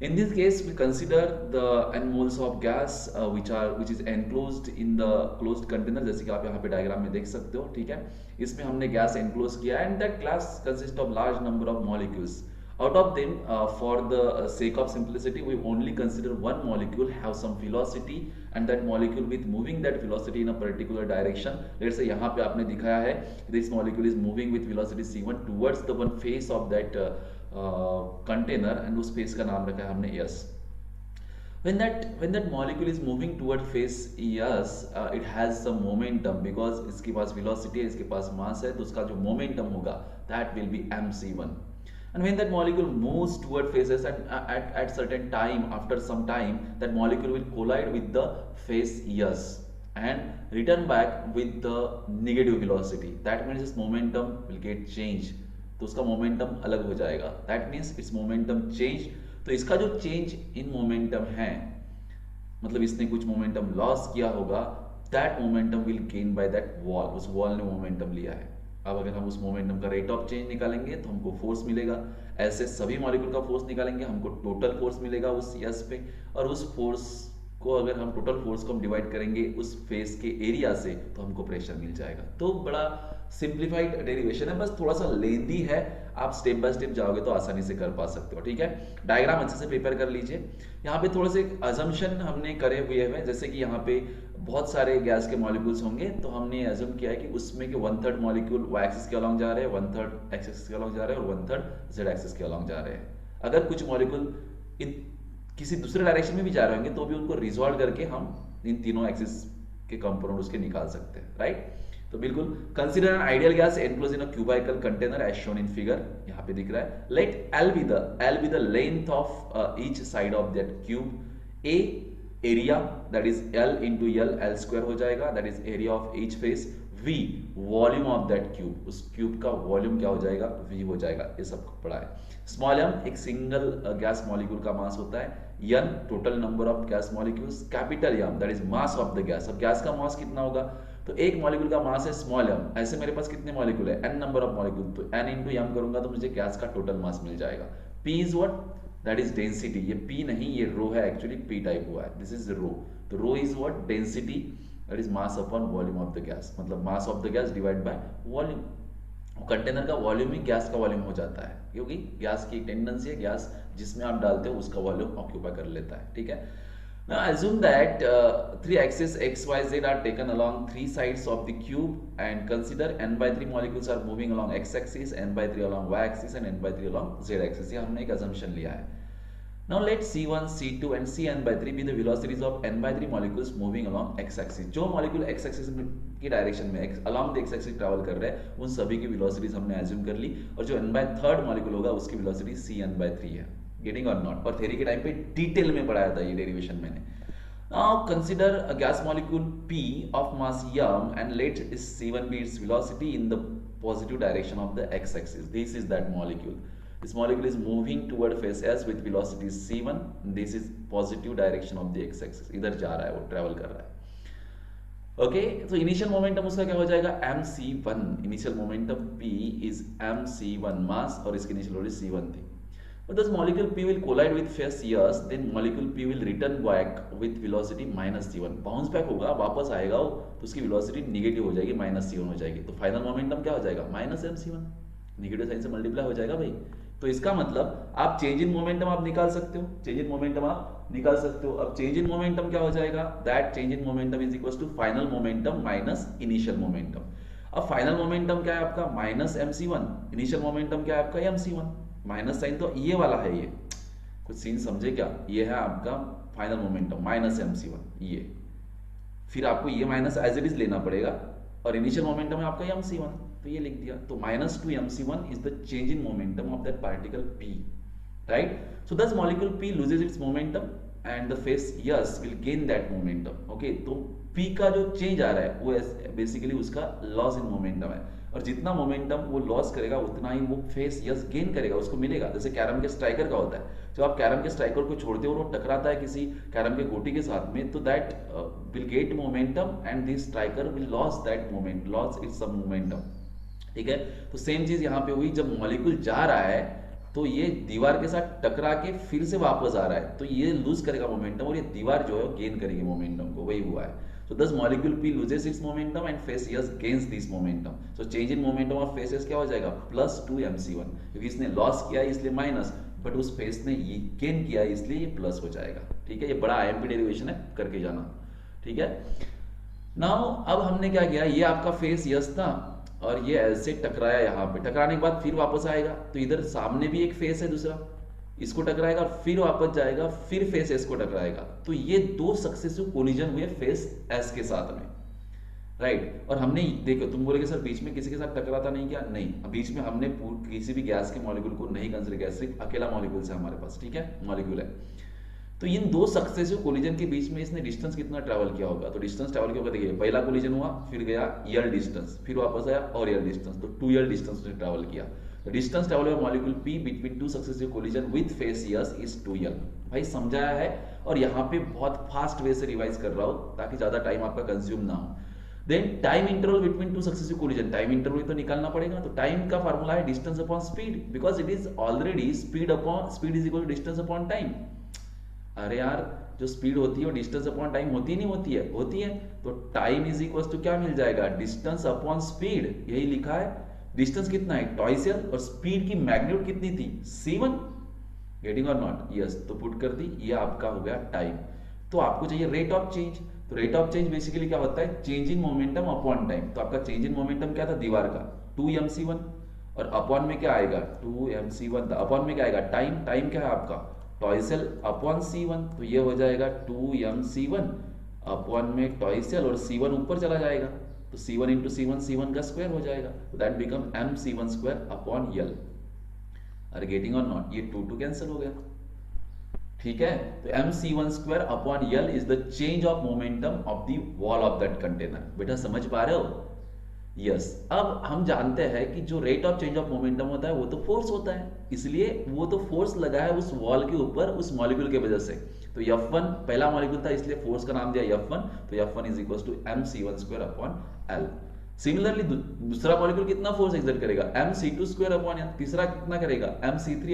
In this case we consider the n moles of gas which is enclosed in the closed container, जैसे कि आप यहाँ पे diagram में देख सकते हो, ठीक है। इसमें हमने गैस एनक्लोज किया and that gas consist of large number of molecules. Out of them, for the sake of simplicity, we only consider one molecule have some velocity, and that molecule with moving that velocity in a particular direction. Let's say यहाँ पे आपने दिखाया है this molecule is moving with velocity c1 towards the one face of that container, and उस face का नाम रखा है हमने S. When that molecule is moving toward face S, it has some momentum because इसके पास velocity है, इसके पास mass है, तो उसका जो momentum होगा that will be mc1. And when that molecule moves toward face S at certain time, after some time, that molecule will collide with the face S and return back with the negative velocity. That means its momentum will get changed. तो उसका momentum अलग हो जाएगा. That means its momentum change. तो इसका जो change in momentum है, मतलब इसने कुछ momentum loss किया होगा, that momentum will gain by that wall. उस wall ने momentum लिया है. अब अगर हम उस मोमेंटम का रेट ऑफ चेंज निकालेंगे तो हमको फोर्स मिलेगा, ऐसे सभी मॉलिक्यूल का फोर्स निकालेंगे हमको टोटल फोर्स मिलेगा उस एस पे, और उस फोर्स को अगर हम टोटल फोर्स को हम डिवाइड करेंगे उस फेस के एरिया से तो हमको प्रेशर मिल जाएगा। तो बड़ा सिंप्लीफाइड डेरिवेशन है, बस थोड़ा सा लेंदी है, आप स्टेप बाय स्टेप जाओगे तो आसानी से कर पा सकते हो, ठीक है। डायग्राम अच्छे से प्रिपेयर कर लीजिए। यहाँ पे थोड़े से अजम्पशन हमने करे हुए हैं, जैसे कि यहाँ पे बहुत सारे गैस के मॉलिक्यूल्स होंगे, तो हमने अज्यूम किया है कि उसमें के 1/3 मॉलिक्यूल y एक्सिस के अलॉन्ग जा रहे हैं, 1/3 x एक्सिस के अलॉन्ग जा रहे हैं, और 1/3 z एक्सिस के अलॉन्ग जा रहे हैं। अगर कुछ मॉलिक्यूल किसी दूसरे डायरेक्शन में भी जा रहे होंगे तो भी उनको रिजॉल्व करके हम इन तीनों एक्सिस के कंपोनेंट उसके निकाल सकते हैं, राइट। तो बिल्कुल consider an ideal gas enclose in a cubical container as shown in figure, यहाँ पे दिख रहा है। Let L be the length of each side of that cube. A area that is L into L square हो जाएगा, that is area of each face. V volume of that cube, उस cube का volume क्या हो जाएगा? V हो जाएगा। ये सब पढ़ा है। स्मॉल m एक सिंगल गैस मॉलिक्यूल का मास होता है, N total number of gas molecules, capital M that is mass of the gas. अब गैस का मास कितना होगा? तो एक मॉलिक्यूल का मास है स्मॉल m, ऐसे मेरे पास कितने मॉलिक्यूल है n नंबर ऑफ मॉलिक्यूल, तो n इंटू m करूंगा तो मुझे गैस का टोटल मास मिल जाएगा। p is what, that is density, ये p नहीं ये रो है, एक्चुअली p टाइप हुआ है, दिस इज रो, तो rho is what density, that is mass upon volume of the gas, मतलब mass of the gas divide by volume. Container का volume ही गैस का वॉल्यूम हो जाता है, क्योंकि गैस की टेंडेंसी है गैस जिसमें आप डालते हो उसका वॉल्यूम ऑक्यूपाई कर लेता है, ठीक है। Now assume that three axes x, y, z are taken along three sides of the cube and consider n by 3 molecules are moving along x axis, n by 3 along y axis and n by 3 along z axis। ये हमने एक assumption लिया है। Now let c1, c2 and cn by 3 be the velocities of n by 3 molecules moving along x axis। जो molecule x axis की direction में along the x axis travel कर रहे हैं उन सभी की velocities हमने assume कर ली, और जो n by 3rd molecule होगा उसकी velocity cn by 3 है। गेटिंग और नॉट, और थ्योरी के टाइम पे डिटेल में पढ़ाया था ये डेरिवेशन मैंने। Now consider a gas molecule P of mass m and let its c1 be its velocity in the positive direction of the x axis। This is that molecule। This molecule is moving toward phase S with velocity c1। This is positive direction of the x axis, इधर जा रहा है, वो travel कर रहा है। Okay, तो initial momentum उसका क्या हो जाएगा mc1। Initial momentum P is mc1 मास, और इसकी इनिशियल वेलोसिटी c1 थी। But this molecule P will collide with phase S, then molecule P will return back with velocity minus c1। Bounce back होगा, वापस आएगा वो, तो उसकी वेलोसिटी नेगेटिव हो जाएगी, माइनस c1 हो जाएगी, तो फाइनल मोमेंटम क्या हो जाएगा माइनस mc1, नेगेटिव साइन से मल्टीप्लाई हो जाएगा भाई। तो इसका मतलब आप चेंज इन मोमेंटम आप निकाल सकते हो, चेंज इन मोमेंटम आप निकाल सकते हो। अब चेंज इन मोमेंटम क्या हो जाएगा, that change in momentum is equal to final momentum minus initial momentum. अब फाइनल मोमेंटम क्या है आपका माइनस mc1, इनिशियल मोमेंटम क्या है आपका mc1, माइनस साइन तो ये वाला है, ये कुछ सीन समझे क्या, ये है आपका फाइनल मोमेंटम माइनस mc1, ये फिर आपको ये माइनस एज इट इज लेना पड़ेगा, और इनिशियल मोमेंटम है आपका mc1, तो ये लिख दिया, तो minus 2 mc1 is the change in momentum of that particle p, right. So this molecule p loses its momentum and the face S will gain that momentum. Okay, तो p का जो चेंज आ रहा है वो बेसिकली उसका loss in momentum है, और जितना मोमेंटम वो लॉस करेगा उतना ही वो फेस यस गेन करेगा, उसको मिलेगा। जैसे कैरम के स्ट्राइकर का होता है, जब आप कैरम के स्ट्राइकर को छोड़ते हो और वो टकराता है किसी कैरम के गोटी के साथ में, तो that will get momentum and this striker will loss that moment, loss its some momentum, ठीक है। तो सेम चीज यहाँ पे हुई, जब मॉलिक्यूल जा रहा है तो ये दीवार के साथ टकरा के फिर से वापस आ रहा है, तो ये लूज करेगा मोमेंटम, और ये दीवार जो है गेन करेगी मोमेंटम को, वही हुआ है। So thus molecule P loses its momentum and phase S gains this momentum. So change in momentum of phase S क्या हो जाएगा प्लस 2 mc1, क्योंकि इसने लॉस किया है इसलिए माइनस, बट उस फेस ने ये गेन किया है इसलिए ये प्लस हो जाएगा, ठीक है। ये बड़ा IMP डेरिवेशन है, करके जाना, ठीक है। नाउ अब हमने क्या किया, ये आपका फेस S था और ये ऐसे टकराया, यहाँ पे टकराने के बाद फिर वापस आएगा, तो इधर सामने भी एक फेस है दूसरा, इसको टकराएगा और फिर वापस जाएगा, फिर फेस एस को टकराएगा, तो ये दो सक्सेसिव कोलिजन हुए फेस एस के साथ में, राइट। और हमने देखो, तुम बोलेगे सर बीच में किसी के साथ टकराता नहीं क्या, नहीं, बीच में हमने किसी भी गैस के मॉलिक्यूल को नहीं कंसीडर किया, सिर्फ अकेला मॉलिक्यूल है हमारे पास, ठीक है, मॉलिक्यूल है। तो इन दो सक्सेसिव कोलिजन के बीच में इसने डिस्टेंस कितना ट्रैवल किया होगा, तो डिस्टेंस ट्रैवल किया होगा, देखिए पहला कोलिजन हुआ, फिर गया यल डिस्टेंस, फिर वापस आया और यल डिस्टेंस, तो 2 यल डिस्टेंस उसने ट्रैवल किया। The distance traveled by molecule P between two successive collision with phase S is 2L। भाई समझाया है, और यहाँ पे बहुत फास्ट वे से रिवाइज कर रहा हूँ ताकि ज्यादा टाइम आपका कंज्यूम ना हो। Then time interval between two successive collision, time interval तो निकालना पड़ेगा, तो टाइम का फार्मूला है distance upon speed, because it is already speed is equal to distance upon time. अरे यार, जो स्पीड होती है वो डिस्टेंस अपॉन टाइम होती नहीं होती है, होती है, तो टाइम इज इक्वल टू क्या मिल जाएगा, डिस्टेंस अपॉन स्पीड, यही लिखा है। डिस्टेंस कितना है ट्वाइस एल, और स्पीड की मैग्नीट्यूड कितनी थी c1, गेटिंग और नॉट, यस, तो पुट कर दी, ये आपका हो गया टाइम। तो आपको चाहिए रेट ऑफ चेंज, तो रेट ऑफ चेंज बेसिकली क्या होता है, change in momentum upon time. तो आपका चेंज इन मोमेंटम क्या था दीवार का 2 mc1, और अपॉन में क्या आएगा 2 mc1 था, अपॉन में क्या आएगा टाइम, टाइम क्या है आपका ट्वाइस एल अपॉन c1, तो ये हो जाएगा 2 mc1 अपॉन में ट्वाइस एल, और c1 ऊपर चला जाएगा, तो c1 इंटू c1 का स्क्वायर हो जाएगा, तो that become mc1 square upon L. Are getting और नॉट, ये 2 कैंसिल हो गया, ठीक है। तो mc1 square upon L is the change of momentum of the wall of that container. बेटा समझ पा रहे हो, यस। अब हम जानते हैं कि जो rate of change of momentum होता है वो तो फोर्स होता है, इसलिए वो तो फोर्स लगा है उस वॉल के ऊपर उस मॉलिक्यूल के वजह से, तो F1 पहला मॉलिक्यूल था इसलिए फोर्स का नाम दिया F1, तो F1 is equal to mc1 square upon L। Similarly दूसरा मॉलिक्यूल कितना फोर्स एक्सर्ट करेगा, mc2 स्क्वायर अपॉन L। तीसरा कितना करेगा, mc3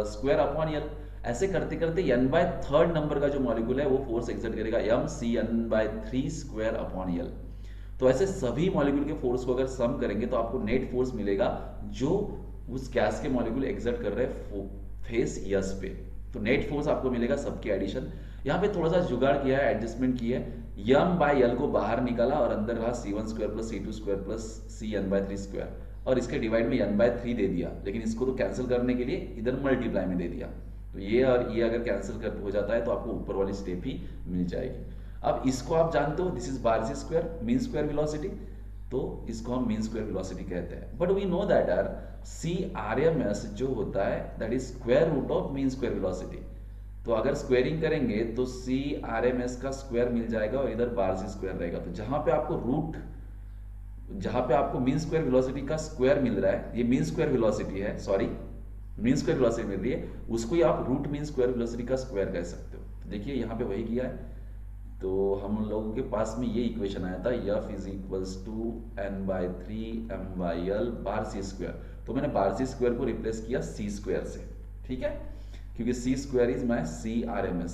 स्क्वायर अपॉन L। ऐसे करते करते n/3 नंबर का जो मॉलिक्यूल है वो फोर्स एक्सर्ट करेगा mcn/3 स्क्वायर अपॉन L। तो ऐसे सभी मॉलिक्यूल के फोर्स को अगर सम करेंगे तो आपको नेट फोर्स मिलेगा जो उस गैस के मॉलिक्यूल एक्सर्ट कर रहे हैं फेस यस पे। तो नेट फोर्स आपको मिलेगा सबके एडिशन। यहाँ पे थोड़ा सा जुगाड़ किया है, एडजस्टमेंट की है, m/L को बाहर निकाला और अंदर रहा c1 square plus c2 square plus cn/3 square, और इसके डिवाइड में n/3 दे दिया, लेकिन इसको तो कैंसिल करने के लिए इधर मल्टीप्लाई में दे दिया। तो ये और ये अगर कैंसिल कर हो जाता है तो आपको ऊपर वाली स्टेप ही मिल जाएगी। अब इसको आप जानते हो, this is bar c square, mean square velocity, तो इसको हम मीन स्क्वायर वेलोसिटी कहते हैं। But we know that our CRMS जो होता है that is square root of mean square velocity. तो अगर स्क्वायरिंग करेंगे तो CRMS का स्क्वायर मिल जाएगा और इधर बार्सी स्क्वायर रहेगा। तो जहां पे आपको मीन स्क्वायर वेलोसिटी का स्क्वायर मिल रहा है, ये मीन स्क्वायर वेलोसिटी है, सॉरी मीन स्क्वायर वेलोसिटी मिल रही है, उसको ही आप रूट मीन स्क्वायर वेलोसिटी का स्क्वायर कह सकते हो। तो देखिए यहाँ पे वही किया है। तो हम लोगों के पास में ये इक्वेशन आया था F is equals to n/3 m/L bar c square. तो मैंने बार्सी स्क्वायर को रिप्लेस किया c स्क्वायर से, ठीक है, क्योंकि c square is my CRMS।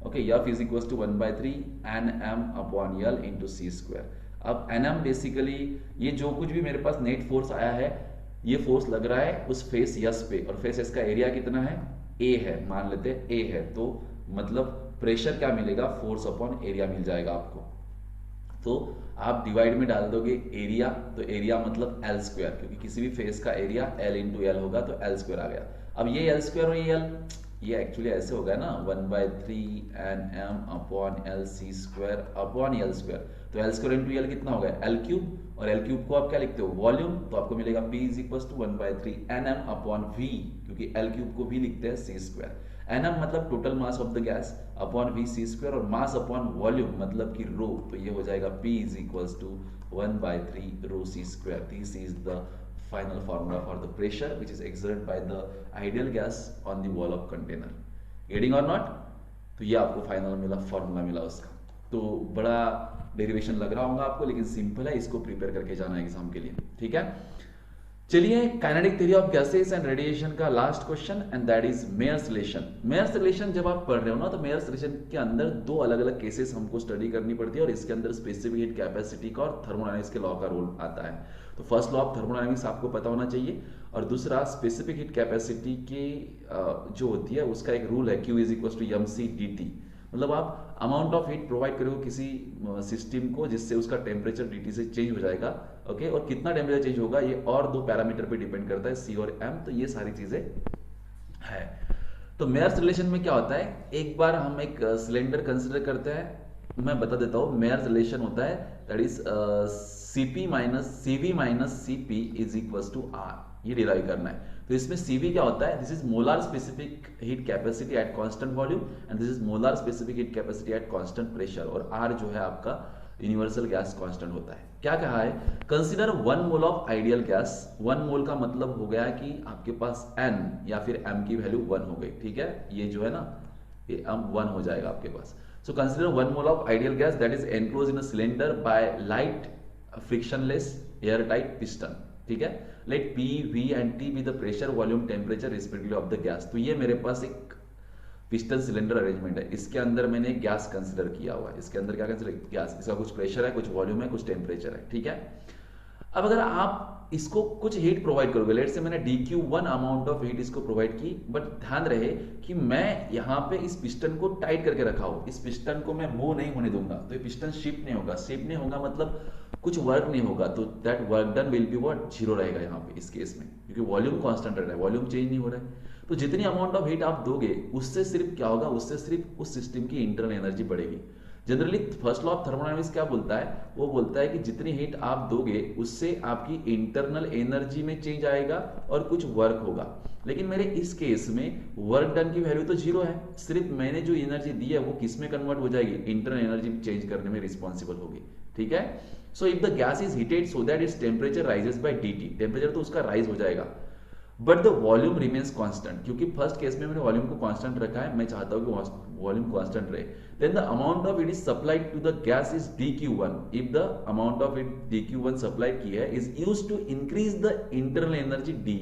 Okay, F is equals to 1/3 nm/L into c square. अब nm बेसिकली ये जो कुछ भी मेरे पास नेट फोर्स आया है, ये फोर्स लग रहा है उस फेस यस पे, और फेस यस का एरिया कितना है, A है, मान लेते हैं A है। तो मतलब प्रेशर क्या मिलेगा, फोर्स अपॉन एरिया मिल जाएगा आपको। तो आप डिवाइड में डाल दोगे एरिया, तो एरिया मतलब L स्क्वायर, क्योंकि किसी भी फेस का एरिया L इंटू L होगा, तो L स्क्वायर आ गया। अब ये L स्क्वायर और ये L, ये एक्चुअली ऐसे होगा ना 1/3 nm/L c square upon L square. तो L स्क्वायर इंटू L कितना होगा, L क्यूब, और L क्यूब को आप क्या लिखते हो, वॉल्यूम। तो आपको मिलेगा P is equal to 1/3 nm/V, क्योंकि L क्यूब को भी लिखते हैं c स्क्वायर। nm मतलब total mass of the gas upon v c square, और मास अपॉन वॉल्यूम मतलब कि रो। तो ये हो जाएगा P is equal to 1/3 rho c square. This is the final formula for the pressure which is exerted by the ideal gas on the wall of container. Getting or not? तो ये आपको final मिला, formula मिला उसका। तो बड़ा derivation लग रहा होगा आपको, लेकिन सिंपल है, इसको प्रिपेयर करके जाना है एग्जाम के लिए, ठीक है। चलिए, kinetic theory of gases and radiation का last question, and that is Mayer's relation. Mayer's relation जब आप पढ़ रहे हो ना, तो मेयर्स रिलेशन के अंदर दो अलग अलग केसेस हमको स्टडी करनी पड़ती है, और इसके अंदर स्पेसिफिक हीट कैपेसिटी का और थर्मोडायनामिक्स के लॉ का रोल आता है। तो फर्स्ट लॉ ऑफ थर्मोडायनामिक्स आपको पता होना चाहिए, और दूसरा स्पेसिफिक हीट कैपेसिटी की जो होती है उसका एक रूल है, Q is equal to mc/dt। मतलब आप अमाउंट ऑफ हीट प्रोवाइड करोगे किसी सिस्टम को जिससे उसका टेम्परेचर dt से चेंज हो जाएगा, ओके। और कितना टेम्परेचर चेंज होगा ये और दो पैरामीटर पे डिपेंड करता है, C और M। तो ये सारी चीजें है। तो मेयर्स रिलेशन में क्या होता है, एक बार हम एक सिलेंडर कंसिडर करते हैं, मैं बता देता हूँ। मेयर्स रिलेशन होता है that is CV minus CP is equal to R, ये डिराइव करना है। तो इसमें CV क्या होता है, this is molar specific heat capacity at constant volume, and this is molar specific heat capacity at constant pressure, और R जो है आपका यूनिवर्सल गैस कांस्टेंट होता है। क्या कहा है, consider 1 mole of ideal gas. 1 मोल का मतलब हो गया कि आपके पास N या फिर M की वैल्यू 1 हो गई, ठीक है। ये जो है ना, ये M 1 हो जाएगा आपके पास। So consider 1 mole of ideal gas that is enclose in a cylinder by light frictionless air tight piston, ठीक है। Let P, V and T be the pressure, volume, temperature respectively of the gas. तो ये मेरे पास एक piston cylinder arrangement है, इसके अंदर मैंने गैस कंसिडर किया हुआ है। इसके अंदर क्या कंसिडर, गैस, इसका कुछ प्रेशर है, कुछ वॉल्यूम है, कुछ टेम्परेचर है, ठीक है। अब अगर आप इसको कुछ हीट प्रोवाइड करोगे, लेट से मैंने dQ1 अमाउंट ऑफ हीट इसको प्रोवाइड की, बट ध्यान रहे कि मैं यहाँ पे इस पिस्टन को टाइट करके रखा हूँ, इस पिस्टन को मैं मूव नहीं होने दूंगा, तो ये पिस्टन शिफ्ट नहीं होगा। शिफ्ट नहीं होगा मतलब कुछ वर्क नहीं होगा, तो that work done will be what, 0 रहेगा यहाँ पे इस केस में, क्योंकि वॉल्यूम कांस्टेंट रह रहा है, वॉल्यूम चेंज नहीं हो रहा है। तो जितनी अमाउंट ऑफ हीट आप दोगे उससे सिर्फ क्या होगा, उससे सिर्फ उस सिस्टम की इंटरनल एनर्जी बढ़ेगी। Generally first law of thermodynamics क्या बोलता है, वो बोलता है कि जितनी हीट आप दोगे उससे आपकी इंटरनल एनर्जी में चेंज आएगा और कुछ वर्क होगा। लेकिन मेरे इस केस में वर्क डन की वैल्यू तो 0 है, सिर्फ मैंने जो एनर्जी दी है वो किस में कन्वर्ट हो जाएगी, इंटरनल एनर्जी चेंज करने में रिस्पॉन्सिबल होगी, ठीक है। So if the gas is heated so that its temperature rises by dt, temperature तो उसका राइज हो जाएगा। But the volume remains constant, क्योंकि फर्स्ट केस में मैंने वॉल्यूम को कांस्टेंट रखा है, मैं चाहता हूं कि वॉल्यूम कांस्टेंट रहे, then the amount of it is supplied to the gas is dQ1 if the amount of it dQ1 supplied की है is used to increase the internal energy d.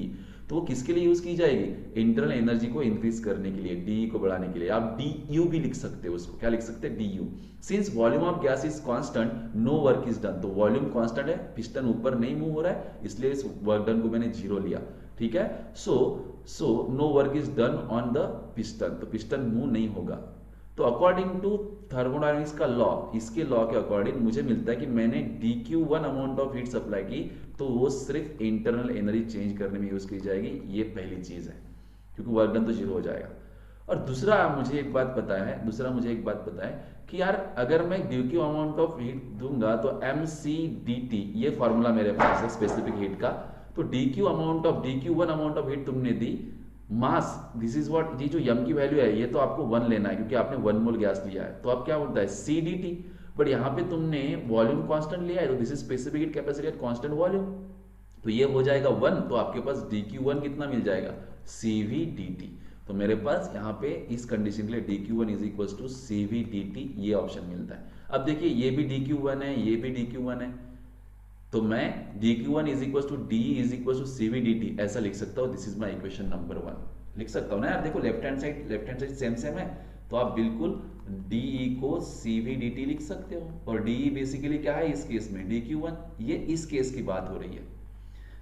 तो वो किसके लिए यूज की जाएगी? इंटरनल एनर्जी को इंक्रीज करने के लिए, डी को बढ़ाने के लिए। आप DU भी लिख सकते हो, उसको क्या लिख सकते हैं? DU। Since volume of gas is constant no work is done, तो वॉल्यूम कांस्टेंट है, पिस्टन ऊपर नहीं मूव हो रहा है, इसलिए इस वर्क डन को मैंने 0 लिया। ठीक है, so no work is done on the piston, तो पिस्टन मूव नहीं होगा। तो अकॉर्डिंग टू थर्मोडायनेमिक्स का लॉ, इसके लॉ के अकॉर्डिंग मुझे मिलता है कि मैंने dQ1 amount of heat supply की, तो वो सिर्फ इंटरनल एनर्जी चेंज करने में यूज की जाएगी। ये पहली चीज है, क्योंकि वर्क डन तो 0 हो जाएगा। और दूसरा मुझे एक बात पता है कि यार अगर मैं dQ अमाउंट ऑफ हीट दूंगा तो mc/dt, ये फॉर्मूला मेरे पास है स्पेसिफिक हीट का। तो dQ1 अमाउंट ऑफ हीट तुमने दी, मास दिस इज व्हाट, ये जो m की वैल्यू है ये तो आपको 1 लेना है, क्योंकि आपने 1 मोल गैस लिया है, तो अब क्या होता है c/dt। बट यहाँ पे तुमने वॉल्यूम कांस्टेंट लिया है, तो this is specific heat capacity at constant volume, तो ये हो जाएगा 1, तो आपके पास dQ1 कितना मिल जाएगा? cv/dt। तो मेरे पास यहाँ पे इस कंडीशन के लिए dQ1 is equal to cv/dt, ये ऑप्शन मिलता है। अब देखिए ये भी dQ1 है, ये भी dQ1 है, तो मैं dQ1 is equal to d is equal to cv/dt ऐसा लिख सकता हूँ। This is my equation number 1, लिख सकता हूँ ना यार। देखो लेफ्ट हैंड साइड सेम है, तो आप बिल्कुल de को cv/dt लिख सकते हो। और de बेसिकली क्या है इस केस में? dQ1। ये इस केस की बात हो रही है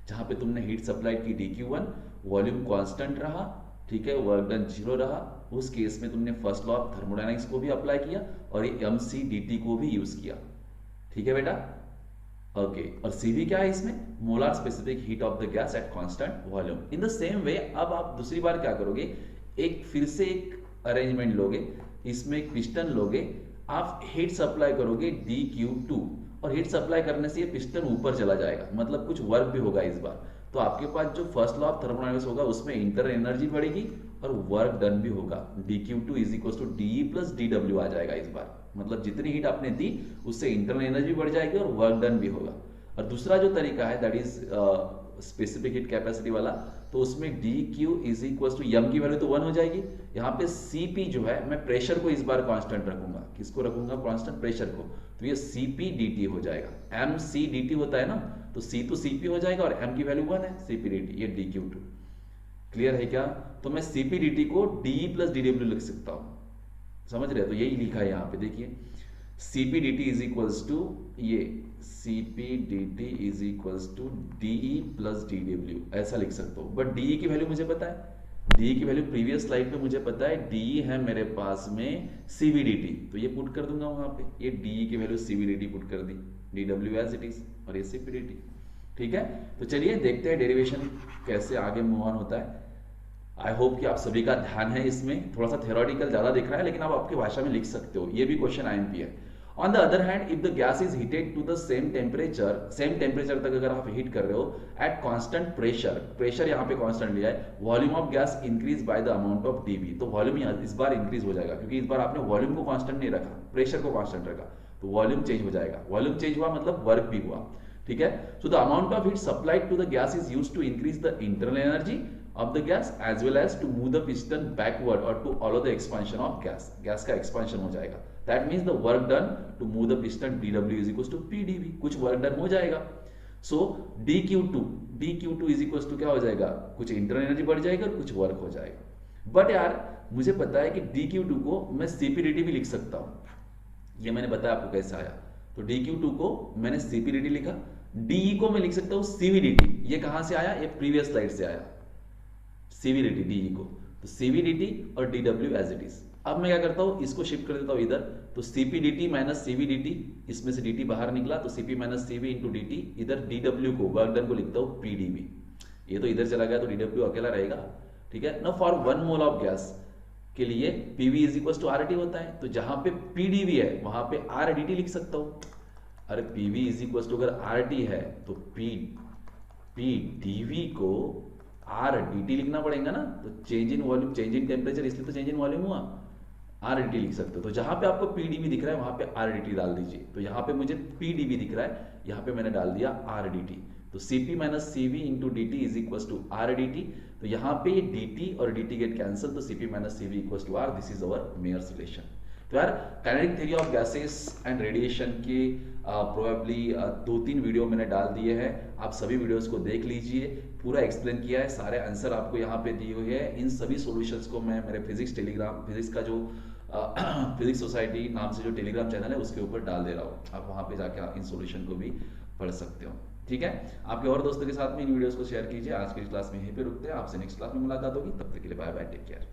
जहां पे तुमने हीट सप्लाई की dQ1, वॉल्यूम कांस्टेंट रहा, ठीक है, वर्क डन 0 रहा, उस केस में तुमने फर्स्ट लॉ ऑफ थर्मोडायनामिक्स को भी अप्लाई किया और ये mc/dt को भी यूज किया। ठीक है बेटा, ओके। और CV क्या है इसमें? Molar specific heat of the gas at constant volume. In the same way अब आप दूसरी बार क्या करोगे, फिर से एक अरेंजमेंट लोगे, इसमें एक पिस्टन लोगे, आप हीट सप्लाई करोगे dQ2, और हीट सप्लाई करने से ये पिस्टन ऊपर चला जाएगा, मतलब कुछ वर्क भी होगा इस बार। तो आपके पास जो फर्स्ट लॉ ऑफ थर्मोडायनामिक्स होगा उसमें इंटरनल एनर्जी बढ़ेगी और वर्क डन भी होगा। dQ2 is equal to DE plus dW आ जाएगा इस बार, मतलब जितनी हीट आपने दी उससे इंटरनल एनर्जी बढ़ जाएगी और वर्क डन भी होगा। और दूसरा जो तरीका है that is specific heat capacity वाला, तो उसमें dQ इज इक्वल टू m की वैल्यू तो 1 हो जाएगी। यहाँ पे Cp जो है, मैं प्रेशर को इस बार कांस्टेंट रखूंगा। किसको रखूंगा कांस्टेंट? प्रेशर को। तो ये Cp/dt हो जाएगा। mc/dt होता है ना, तो C तो Cp हो जाएगा और m की वैल्यू 1 है, Cp/dt, ये dQ2। क्लियर है क्या? तो मैं Cp/dt को DE प्लस dW लिख सकता हूं, समझ रहे हो? तो यही लिखा है यहाँ पे, देखिए Cp/dt इज इक्वल्स टू ये Cp/dt is equals to DE plus dW ऐसा लिख सकता हूँ। बट DE की वैल्यू मुझे पता है, DE की वैल्यू प्रीवियस स्लाइड पे मुझे पता है, DE है मेरे पास में cv/dt, तो ये पुट कर दूंगा वहां पे, ये DE की वैल्यू cv/dt पुट कर दी, dW एज इट इज, और ये Cp/dt। ठीक है, तो चलिए देखते हैं डेरिवेशन कैसे आगे मूव ऑन होता है। आई होप कि आप सभी का ध्यान है इसमें, थोड़ा सा थ्योरेटिकल ज्यादा दिख रहा है, लेकिन आप आपकी भाषा में लिख सकते हो, ये भी क्वेश्चन IMP है। On the other hand, if the gas is heated to the same temperature तक अगर आप हीट कर रहे हो एट कांस्टेंट प्रेशर यहाँ पे कांस्टेंट लिया है, volume of gas increase by the amount of dV, तो वॉल्यूम इस बार इंक्रीज हो जाएगा, क्योंकि इस बार आपने वॉल्यूम को कांस्टेंट नहीं रखा, प्रेशर को कांस्टेंट रखा, तो वॉल्यूम चेंज हो जाएगा। वॉल्यूम चेंज हुआ मतलब वर्क भी हुआ। ठीक है, so the amount of heat supplied to the gas is used to increase the internal energy of the gas as well as to move the piston backward or to allow the expansion of gas का expansion हो जाएगा। that means the work done to move the piston dW is equals to PdV, कुछ work done हो जाएगा। so dQ2 is equals to क्या हो जाएगा, कुछ internal energy बढ़ जाएगा और कुछ work हो जाएगा। but यार मुझे पता है कि dQ2 को मैं Cp/dt भी लिख सकता हूँ, ये मैंने बताया आपको कैसे आया। तो dQ2 को मैंने Cp/dt लिखा, DE को मैं लिख सकता हूँ Cv/dt, ये कहां से आया, ये प्रीवियस स्लाइड से आया, Cv/dt DE को, तो Cv/dt और dW एज इट इज। अब मैं क्या करता हूं, इसको शिफ्ट कर देता हूं इधर, तो Cp/dt माइनस Cv/dt, इसमें से dt बाहर निकला तो Cp minus Cv into dt, इधर dW को वर्क डन को लिखता हूं PdV, ये तो इधर चला गया तो dW अकेला रहेगा। ठीक है ना, फॉर 1 मोल ऑफ गैस के लिए PV is equal to RT होता है, तो जहां पे PdV है वहां पे RDT लिख सकता हूं। अरे PV इज इक्वल टू अगर RT है तो PdV को RDT लिखना पड़ेगा ना, तो change in volume, change in temperature, इसलिए तो चेंज इन वॉल्यूम हुआ, RDT लिख सकते हो। तो जहां पे आपको PdV दिख रहा है वहां पे RDT डाल दीजिए, तो यहाँ पे मुझे PdV दिख रहा है, यहाँ पे मैंने डाल दिया RDT। तो Cp minus Cv into d t is equal to R d t. तो यहाँ पे डी टी और डी टी गेट कैंसिल, तो Cp minus Cv equal to R, this is our Mayer's relation. तो यार kinetic theory of gases and radiation के probably 2-3 video मैंने डाल दिए हैं, आप सभी वीडियोस को देख लीजिए, पूरा एक्सप्लेन किया है, सारे आंसर आपको यहाँ पे दिए हुए हैं। इन सभी सॉल्यूशंस को मैं मेरे फिजिक्स का जो फिजिक्स सोसाइटी नाम से जो टेलीग्राम चैनल है उसके ऊपर डाल दे रहा हूँ, आप वहाँ पे जाके इन सॉल्यूशन को भी पढ़ सकते हो। ठीक है, आपके और दोस्तों के साथ में इन वीडियोस को शेयर कीजिए। आज की क्लास में यहीं पे रुकते हैं, आपसे नेक्स्ट क्लास में मुलाकात होगी, तब तक के लिए बाय बाय, टेक केयर।